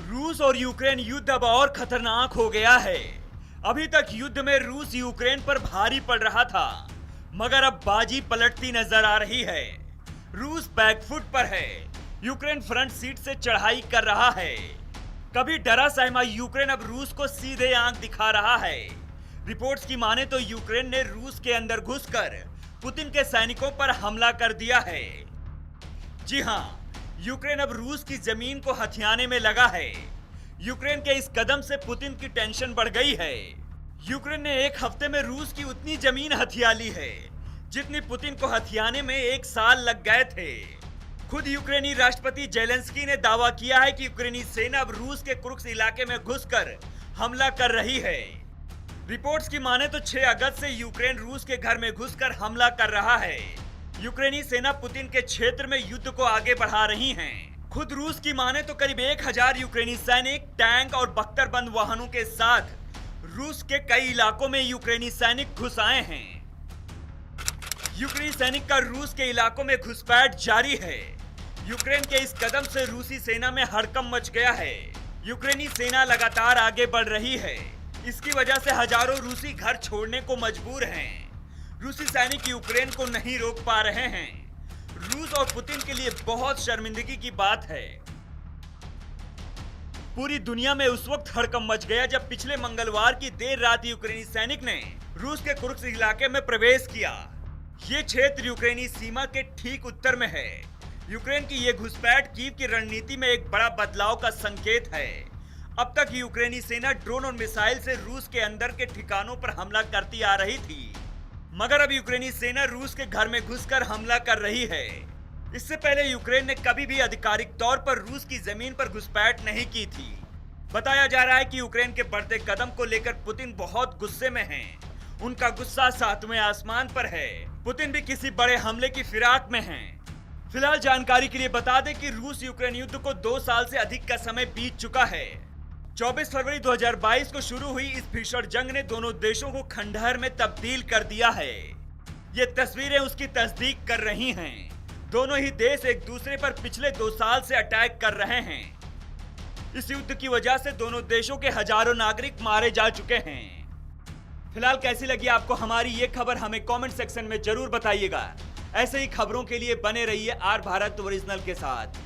रूस और यूक्रेन युद्ध अब और खतरनाक हो गया है। अभी तक युद्ध में रूस यूक्रेन पर भारी पड़ रहा था, मगर अब बाजी पलटती नजर आ रही है। रूस बैकफुट पर है, यूक्रेन फ्रंट सीट से चढ़ाई कर रहा है। कभी डरा सहमा यूक्रेन अब रूस को सीधे आंख दिखा रहा है। रिपोर्ट्स की माने तो यूक्रेन ने रूस के अंदर घुसकर पुतिन के सैनिकों पर हमला कर दिया है। जी हां, यूक्रेन अब रूस की जमीन को हथियाने में लगा है। यूक्रेन के इस कदम से पुतिन की टेंशन बढ़ गई है। यूक्रेन ने एक हफ्ते में रूस की उतनी जमीन हथिया ली है जितनी पुतिन को हथियाने में 1 साल लग गए थे। खुद यूक्रेनी राष्ट्रपति जेलेंस्की ने दावा किया है कि यूक्रेनी सेना अब रूस के कुर्स्क इलाके में घुसकर हमला कर रही है। रिपोर्ट्स की माने तो 6 अगस्त से यूक्रेन रूस के घर में घुसकर हमला कर रहा है। यूक्रेनी सेना पुतिन के क्षेत्र में युद्ध को आगे बढ़ा रही है। खुद रूस की माने तो करीब 1000 यूक्रेनी सैनिक टैंक और बख्तरबंद वाहनों के साथ रूस के कई इलाकों में यूक्रेनी सैनिक घुस आए हैं। यूक्रेनी सैनिक का रूस के इलाकों में घुसपैठ जारी है। यूक्रेन के इस कदम से रूसी सेना में हड़कंप मच गया है। यूक्रेनी सेना लगातार आगे बढ़ रही है। इसकी वजह से हजारों रूसी घर छोड़ने को मजबूर हैं। रूसी सैनिक यूक्रेन को नहीं रोक पा रहे हैं। रूस और पुतिन के लिए बहुत शर्मिंदगी की बात है। पूरी दुनिया में उस वक्त हड़कंप मच गया जब पिछले मंगलवार की देर रात यूक्रेनी सैनिक ने रूस के कुर्स्क इलाके में प्रवेश किया। ये क्षेत्र यूक्रेनी सीमा के ठीक उत्तर में है। यूक्रेन की ये घुसपैठ कीव की रणनीति में एक बड़ा बदलाव का संकेत है। अब तक यूक्रेनी सेना ड्रोन और मिसाइल से रूस के अंदर के ठिकानों पर हमला करती आ रही थी, मगर अब यूक्रेनी सेना रूस के घर में घुसकर हमला कर रही है। इससे पहले यूक्रेन ने कभी भी आधिकारिक तौर पर रूस की जमीन पर घुसपैठ नहीं की थी। बताया जा रहा है कि यूक्रेन के बढ़ते कदम को लेकर पुतिन बहुत गुस्से में हैं। उनका गुस्सा 7वें आसमान पर है। पुतिन भी किसी बड़े हमले की फिराक में हैं। फिलहाल जानकारी के लिए बता दें कि रूस यूक्रेन युद्ध को 2 साल से अधिक का समय बीत चुका है। 24 फरवरी 2022 को शुरू हुई इस भीषण जंग ने दोनों देशों को खंडहर में तब्दील कर दिया है। ये तस्वीरें उसकी तस्दीक कर रही हैं। दोनों ही देश एक दूसरे पर पिछले 2 साल से अटैक कर रहे हैं। इस युद्ध की वजह से दोनों देशों के हजारों नागरिक मारे जा चुके हैं। फिलहाल कैसी लगी आपको हमारी ये खबर, हमें कमेंट सेक्शन में जरूर बताइएगा। ऐसे ही खबरों के लिए बने रहिए आर भारत ओरिजिनल के साथ।